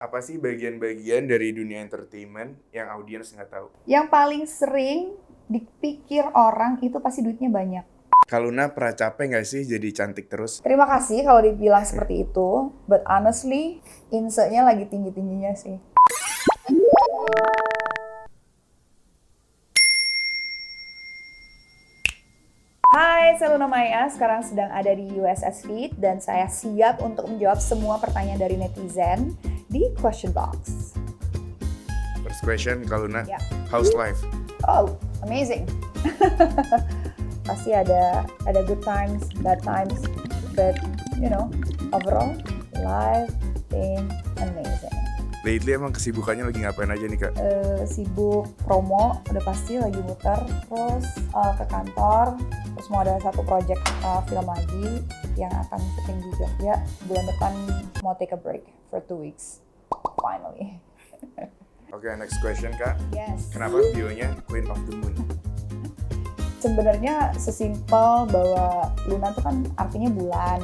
Apa sih bagian-bagian dari dunia entertainment yang audiens nggak tahu? Yang paling sering dipikir orang itu pasti duitnya banyak. Kak Luna pernah capek nggak sih jadi cantik terus? Terima kasih kalau dibilang seperti itu, but honestly, insectnya lagi tinggi-tingginya sih. Hai, saya Luna Maya, sekarang sedang ada di USS Feed dan saya siap untuk menjawab semua pertanyaan dari netizen di Question Box. First question, Kak Luna, Ya. how's life? Oh, amazing. Pasti ada good times, bad times, but overall life been amazing. Lately emang kesibukannya lagi ngapain aja nih Kak? Sibuk promo, udah pasti lagi muter, terus ke kantor, terus mau ada satu project film lagi yang akan syuting di Jogja. Bulan depan mau take a break for 2 weeks, finally. Oke, next question Kak. Yes. Kenapa bionya Queen of the Moon? Sebenarnya sesimpel bahwa Luna itu kan artinya bulan,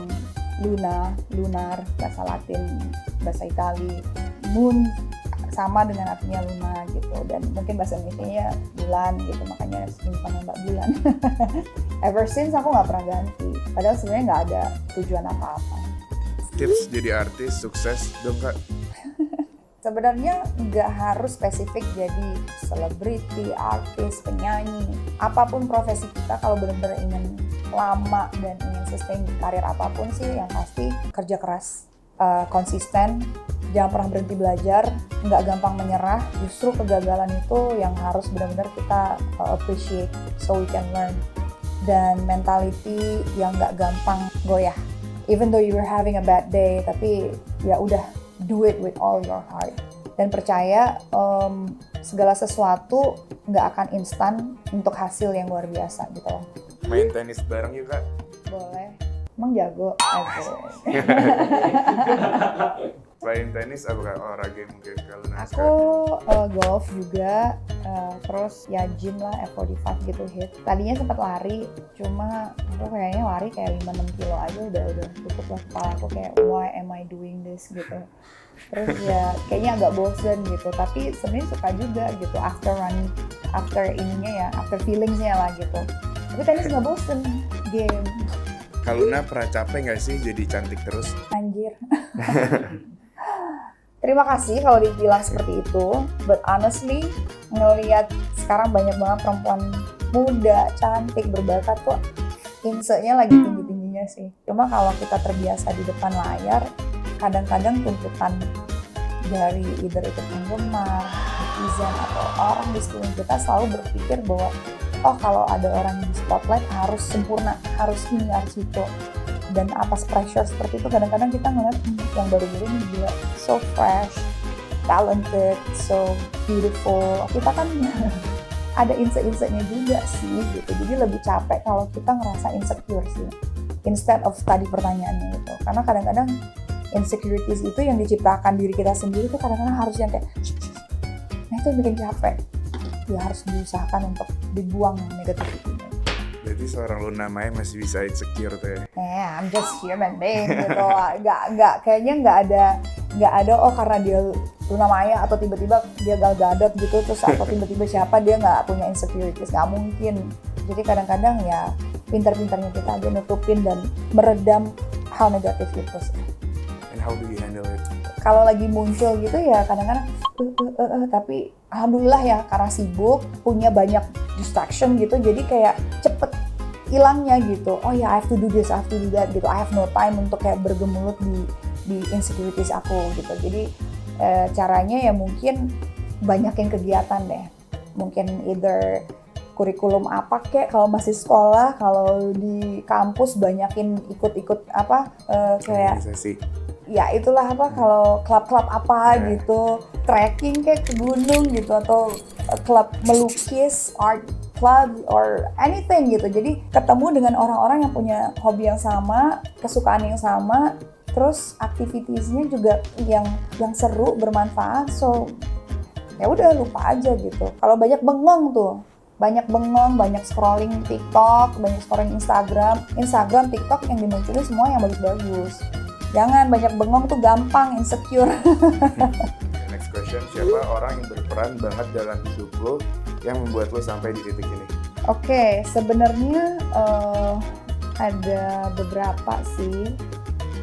Luna, lunar, bahasa Latin, bahasa Itali, moon sama dengan artinya Luna gitu, dan mungkin bahasa Indonesia-nya bulan gitu, makanya simpan Mbak Bulan. Ever since aku nggak pernah ganti, padahal sebenarnya nggak ada tujuan apa-apa. Tips jadi artis sukses dong Kak. Sebenarnya nggak harus spesifik jadi selebriti, artis, penyanyi, apapun profesi kita, kalau benar-benar ingin lama dan ingin sustain di karir apapun sih, yang pasti kerja keras, konsisten, jangan pernah berhenti belajar, nggak gampang menyerah. Justru kegagalan itu yang harus benar-benar kita appreciate so we can learn, dan mentality yang nggak gampang goyah. Even though you're having a bad day, tapi ya udah, do it with all your heart. Dan percaya segala sesuatu nggak akan instan untuk hasil yang luar biasa gitu loh. Main tenis bareng yuk Kak. Boleh. Emang jago? Oke. Selain tenis apa Kak olahraga yang mungkin Kak Luna Aku suka? golf juga, terus ya gym lah, F45 gitu hit. Tadinya sempat lari, cuma aku kayaknya lari kayak 5-6 kilo aja udah cukup lah. Kepala aku kayak why am I doing this gitu. Terus ya kayaknya agak bosen gitu, tapi sebenarnya suka juga gitu after ininya ya, after feelingsnya lah gitu. Tapi tenis nggak bosen, game. Kak Luna pernah capek nggak sih jadi cantik terus? Anjir. Terima kasih kalau dibilang seperti itu, but honestly ngelihat sekarang banyak banget perempuan muda, cantik, berbakat tuh insectnya lagi tinggi-tingginya sih. Cuma kalau kita terbiasa di depan layar, kadang-kadang tuntutan dari either itu penggemar, netizen, atau orang di sekeliling kita selalu berpikir bahwa oh kalau ada orang di spotlight harus sempurna, harus ini, harus itu. Dan atas pressure seperti itu kadang-kadang kita ngeliat yang baru-baru ini gila, so fresh, talented, so beautiful. Kita kan ada insecure-nya juga sih gitu. Jadi lebih capek kalau kita ngerasa insecure sih, instead of tadi pertanyaannya gitu. Karena kadang-kadang insecurities itu yang diciptakan diri kita sendiri tuh kadang-kadang harus yang kayak nah itu bikin capek. Ya harus diusahakan untuk dibuang negativity-nya. Jadi seorang Luna Maya masih bisa insecure tuh ya? I'm just human being gitu. Kayaknya nggak ada oh karena dia Luna Maya atau tiba-tiba dia Gal Gadot gitu, terus atau tiba-tiba siapa dia nggak punya insecurities, nggak mungkin. Jadi kadang-kadang ya pintar-pintarnya kita aja nutupin dan meredam hal negatif itu sih. And how do you handle it? Kalau lagi muncul gitu ya kadang-kadang tapi alhamdulillah ya karena sibuk, punya banyak distraction gitu, jadi kayak cepet hilangnya gitu. Oh ya, I have to do this, I have to do that gitu. I have no time untuk kayak bergemulut di insecurities aku gitu. Jadi caranya ya mungkin banyakin kegiatan deh. Mungkin either kurikulum apa kek kalau masih sekolah, kalau di kampus banyakin ikut-ikut apa kayak organisasi. Ya itulah apa, kalau klub-klub apa gitu, trekking kayak ke gunung gitu, atau klub melukis, art club or anything gitu. Jadi ketemu dengan orang-orang yang punya hobi yang sama, kesukaan yang sama, terus activitiesnya juga yang seru, bermanfaat. So ya udah lupa aja gitu. Kalau banyak bengong, banyak scrolling TikTok, banyak scrolling Instagram, TikTok yang dimunculin semua yang bagus-bagus. Jangan banyak bengong tuh gampang insecure. Next question, siapa orang yang berperan banget dalam hidup lo yang membuat lo sampai di titik ini? Oke, sebenarnya ada beberapa sih.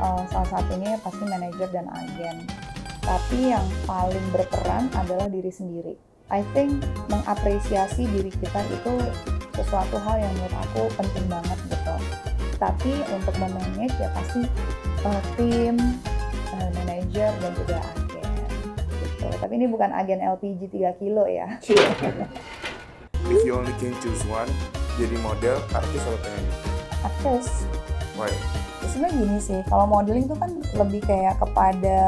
Salah satunya pasti manajer dan agen. Tapi yang paling berperan adalah diri sendiri. I think mengapresiasi diri kita itu sesuatu hal yang menurut aku penting banget gitu. Tapi untuk memanage ya pasti tim, manajer dan juga agen gitu. Tapi ini bukan agen LPG 3 kilo ya. If you only can choose one, jadi model, artis atau penyanyi? Artis. Why? Sebenarnya gini sih, kalau modeling itu kan lebih kayak kepada,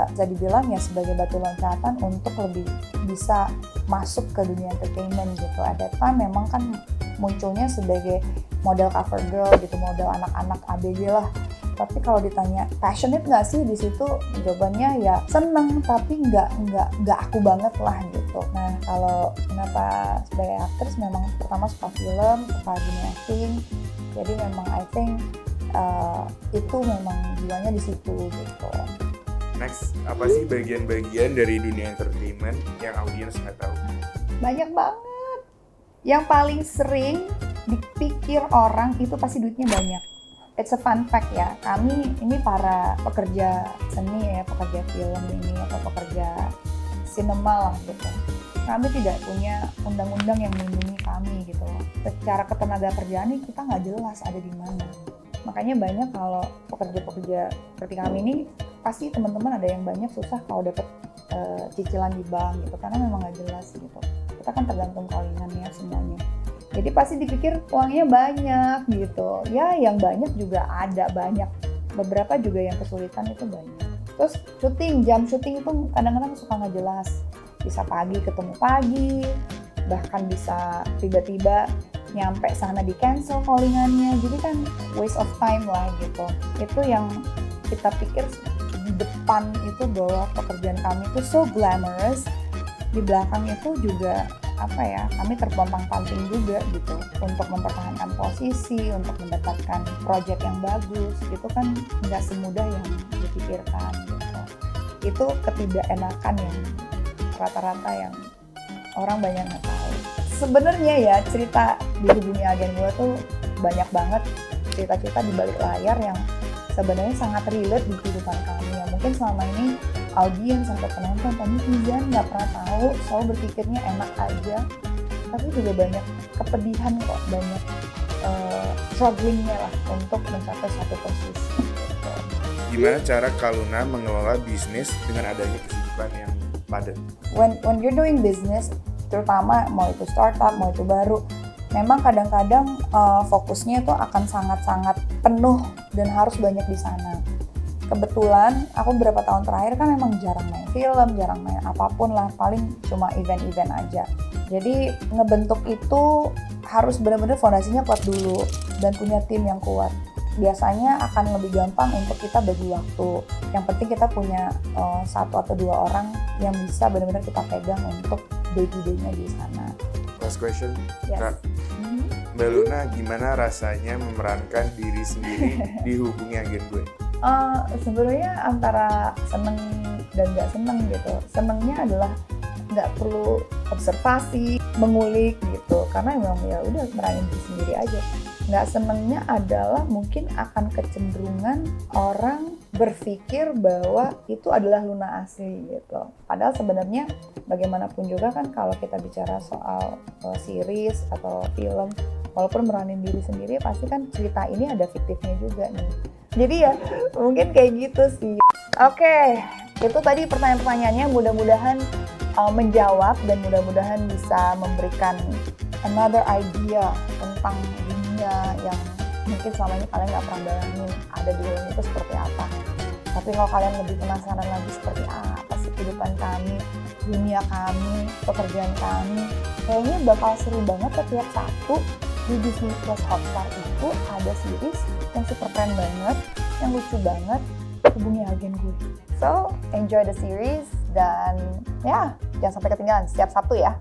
bisa dibilang ya sebagai batu loncatan untuk lebih bisa masuk ke dunia entertainment gitu. At that time memang kan munculnya sebagai model cover girl gitu, model anak-anak ABG lah. Tapi kalau ditanya passionate nggak sih di situ, jawabannya ya seneng, tapi nggak aku banget lah gitu. Nah kalau kenapa sebagai aktris, memang pertama suka film, suka dunia acting, jadi memang I think itu memang jiwanya di situ gitu. Next, apa sih bagian-bagian dari dunia entertainment yang audiens nggak tahu? Banyak banget. Yang paling sering dipikir orang itu pasti duitnya banyak. It's a fun fact ya. Kami ini para pekerja seni ya, pekerja film ini atau pekerja sinema lah gitu. Kami tidak punya undang-undang yang melindungi kami gitu. Secara ketenaga kerjaan nih kita nggak jelas ada di mana. Makanya banyak kalau pekerja-pekerja seperti kami ini, pasti teman-teman ada yang banyak susah kalau dapat cicilan di bank gitu, karena memang nggak jelas gitu. Kita kan tergantung kalingannya semuanya. Jadi pasti dipikir uangnya banyak gitu. Ya yang banyak juga ada banyak. Beberapa juga yang kesulitan itu banyak. Terus jam syuting itu kadang-kadang suka nggak jelas. Bisa pagi ketemu pagi, bahkan bisa tiba-tiba nyampe sana di cancel callingannya, jadi kan waste of time lah gitu. Itu yang kita pikir di depan itu bahwa pekerjaan kami itu so glamorous, di belakang itu juga apa ya, kami terpontang-panting juga gitu untuk mempertahankan posisi, untuk mendapatkan project yang bagus, itu kan nggak semudah yang dipikirkan gitu. Itu ketidakenakan yang rata-rata yang orang banyak nggak tahu. Sebenarnya ya cerita di dunia agen gue tuh banyak banget cerita-cerita di balik layar yang sebenarnya sangat relate di kehidupan kami ya. Mungkin selama ini audiens atau penonton atau netizen nggak pernah tahu, selalu berpikirnya enak aja. Tapi juga banyak kepedihan kok, banyak strugglingnya lah untuk mencapai satu posisi. Gitu. Gimana cara Kak Luna mengelola bisnis dengan adanya kesibukan yang padat? When you're doing business, terutama mau itu startup, mau itu baru, memang kadang-kadang fokusnya itu akan sangat-sangat penuh dan harus banyak di sana. Kebetulan aku beberapa tahun terakhir kan memang jarang main film, jarang main apapun lah, paling cuma event-event aja. Jadi ngebentuk itu harus benar-benar fondasinya kuat dulu dan punya tim yang kuat. Biasanya akan lebih gampang untuk kita bagi waktu. Yang penting kita punya 1 atau 2 orang yang bisa benar-benar kita pegang untuk day-to-day-nya di sana. Last question, Yes. Kak. Mbak Luna, gimana rasanya memerankan diri sendiri di Hubungi Agen Gue? Sebenarnya antara seneng dan nggak seneng gitu. Senengnya adalah nggak perlu observasi, mengulik gitu, karena memang ya udah meranin diri sendiri aja. Nggak senengnya adalah mungkin akan kecenderungan orang berpikir bahwa itu adalah Luna asli gitu. Padahal sebenarnya bagaimanapun juga kan kalau kita bicara soal series atau film, walaupun meranin diri sendiri pasti kan cerita ini ada fiktifnya juga nih. Jadi ya mungkin kayak gitu sih. Oke, itu tadi pertanyaan-pertanyaannya, mudah-mudahan menjawab dan mudah-mudahan bisa memberikan another idea tentang dunia yang mungkin selama ini kalian nggak pernah bayangin ada di dalam itu seperti apa. Tapi kalau kalian lebih penasaran lagi seperti apa sih kehidupan kami, dunia kami, pekerjaan kami, kayaknya bakal seru banget setiap Sabtu di Disney Plus Hotstar itu ada series yang super keren banget, yang lucu banget, Hubungi Agen Gue. So, enjoy the series dan ya, jangan sampai ketinggalan setiap Sabtu ya.